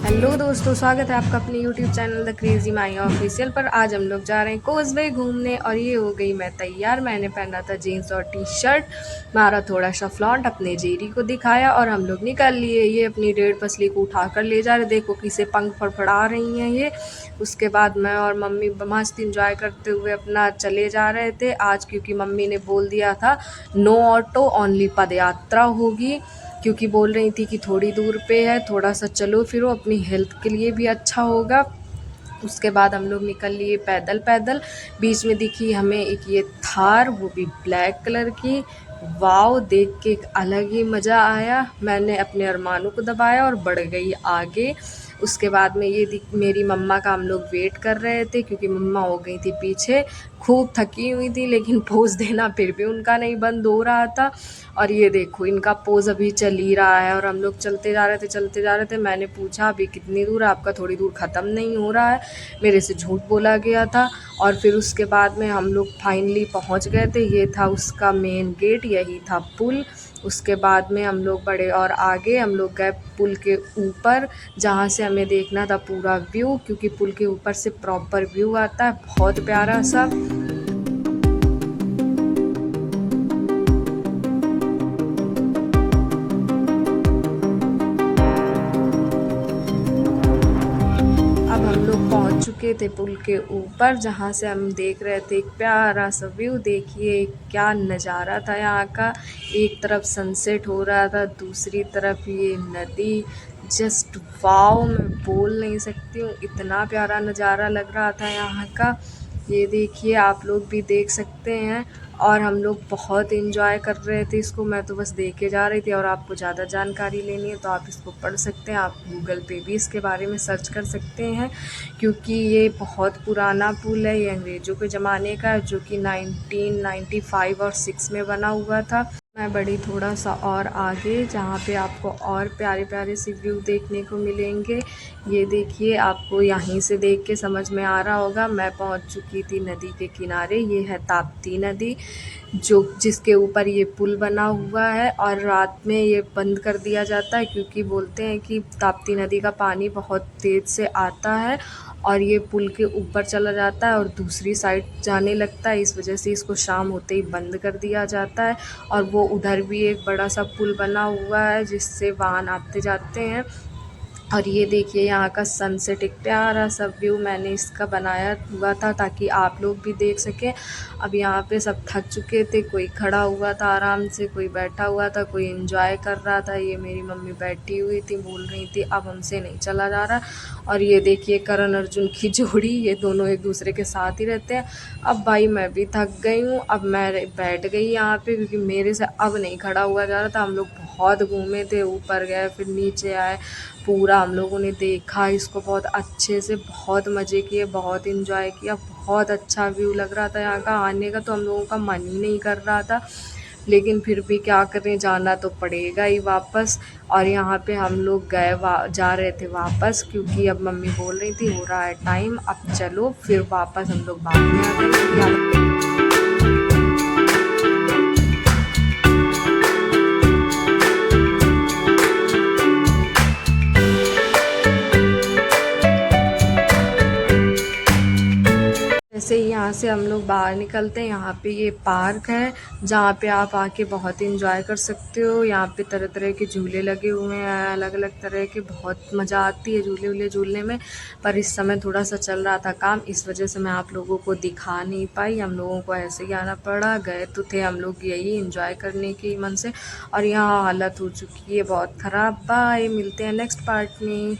Hello दोस्तों, स्वागत है आपका अपने YouTube channel the crazy my official पर। आज हम लोग जा रहे हैं कोसवे घूमने और ये हो गई मैं तैयार। मैंने पहना था जीन्स और टी शर्ट, मारा थोड़ा सा फ्लॉन्ट, अपने जेरी को दिखाया और हम लोग निकल लिए। ये अपनी डेढ़ पसली को उठा कर ले जा रहे, देखो किसे पंख फड़फड़ा रही हैं ये। उसके बाद मैं और मम्मी मस्त इंजॉय करते हुए अपना चले जा रहे थे आज, क्योंकि मम्मी ने बोल दिया था नो ऑटो ओनली पद यात्रा होगी, क्योंकि बोल रही थी कि थोड़ी दूर पे है, थोड़ा सा चलो फिरो, अपनी हेल्थ के लिए भी अच्छा होगा। उसके बाद हम लोग निकल लिए पैदल पैदल। बीच में दिखी हमें एक ये थार, वो भी ब्लैक कलर की। वाव, देख के एक अलग ही मज़ा आया। मैंने अपने अरमानों को दबाया और बढ़ गई आगे। उसके बाद में ये मेरी मम्मा का हम लोग वेट कर रहे थे, क्योंकि मम्मा हो गई थी पीछे, खूब थकी हुई थी, लेकिन पोज़ देना फिर भी उनका नहीं बंद हो रहा था। और ये देखो इनका पोज़ अभी चल ही रहा है और हम लोग चलते जा रहे थे। मैंने पूछा अभी कितनी दूर है आपका, थोड़ी दूर ख़त्म नहीं हो रहा है। मेरे से झूठ बोला गया था। और फिर उसके बाद में हम लोग फाइनली पहुंच गए थे। ये था उसका मेन गेट, यही था पुल। उसके बाद में हम लोग बढ़े और आगे हम लोग गए पुल के ऊपर, जहाँ से हमें देखना था पूरा व्यू, क्योंकि पुल के ऊपर से प्रॉपर व्यू आता है बहुत प्यारा सा। अब हम लोग पहुंच चुके थे पुल के ऊपर, जहां से हम देख रहे थे एक प्यारा सा व्यू। देखिए क्या नज़ारा था यहाँ का। एक तरफ सनसेट हो रहा था, दूसरी तरफ ये नदी। जस्ट वाव, मैं बोल नहीं सकती हूँ, इतना प्यारा नज़ारा लग रहा था यहाँ का। ये देखिए, आप लोग भी देख सकते हैं। और हम लोग बहुत एंजॉय कर रहे थे इसको। मैं तो बस देखे जा रही थी, और आपको ज़्यादा जानकारी लेनी है तो आप इसको पढ़ सकते हैं। आप गूगल पे भी इसके बारे में सर्च कर सकते हैं, क्योंकि ये बहुत पुराना पुल है। ये अंग्रेज़ों के ज़माने का है, जो कि 1995 और 6 में बना हुआ था। मैं बढ़ी थोड़ा सा और आगे, जहाँ पे आपको और प्यारे प्यारे से व्यू देखने को मिलेंगे। ये देखिए, आपको यहीं से देख के समझ में आ रहा होगा। मैं पहुँच चुकी थी नदी के किनारे। ये है ताप्ती नदी, जिसके ऊपर ये पुल बना हुआ है। और रात में ये बंद कर दिया जाता है, क्योंकि बोलते हैं कि ताप्ती नदी का पानी बहुत तेज़ से आता है और ये पुल के ऊपर चला जाता है और दूसरी साइड जाने लगता है। इस वजह से इसको शाम होते ही बंद कर दिया जाता है। और वो उधर भी एक बड़ा सा पुल बना हुआ है, जिससे वाहन आते जाते हैं। और ये देखिए यहाँ का सनसेट, एक प्यारा सा व्यू मैंने इसका बनाया हुआ था ताकि आप लोग भी देख सकें। अब यहाँ पे सब थक चुके थे, कोई खड़ा हुआ था आराम से, कोई बैठा हुआ था, कोई एंजॉय कर रहा था। ये मेरी मम्मी बैठी हुई थी, बोल रही थी अब हमसे नहीं चला जा रहा। और ये देखिए करण अर्जुन की जोड़ी, ये दोनों एक दूसरे के साथ ही रहते हैं। अब भाई मैं भी थक गई हूँ, अब मैं बैठ गई यहाँ पे, क्योंकि मेरे से अब नहीं खड़ा हुआ जा रहा था। हम लोग बहुत घूमे थे, ऊपर गए फिर नीचे आए, पूरा हम लोगों ने देखा इसको बहुत अच्छे से, बहुत मज़े किए, बहुत इन्जॉय किया। बहुत अच्छा व्यू लग रहा था यहाँ का। आने का तो हम लोगों का मन ही नहीं कर रहा था, लेकिन फिर भी क्या करें, जाना तो पड़ेगा ही वापस। और यहाँ पे हम लोग गए जा रहे थे वापस, क्योंकि अब मम्मी बोल रही थी हो रहा है टाइम, अब चलो। फिर वापस हम लोग बाद में आ गए। जैसे ही यहाँ से हम लोग बाहर निकलते हैं, यहाँ पे ये पार्क है, जहाँ पे आप आके बहुत इंजॉय कर सकते हो। यहाँ पे तरह तरह के झूले लगे हुए हैं, अलग अलग तरह के, बहुत मज़ा आती है झूले वूले झूलने में। पर इस समय थोड़ा सा चल रहा था काम, इस वजह से मैं आप लोगों को दिखा नहीं पाई। हम लोगों को ऐसे ही आना पड़ा, गए तो थे हम लोग यही इंजॉय करने के मन से, और यहाँ हालत हो चुकी है बहुत ख़राब। बाय, मिलते हैं नेक्स्ट पार्ट में।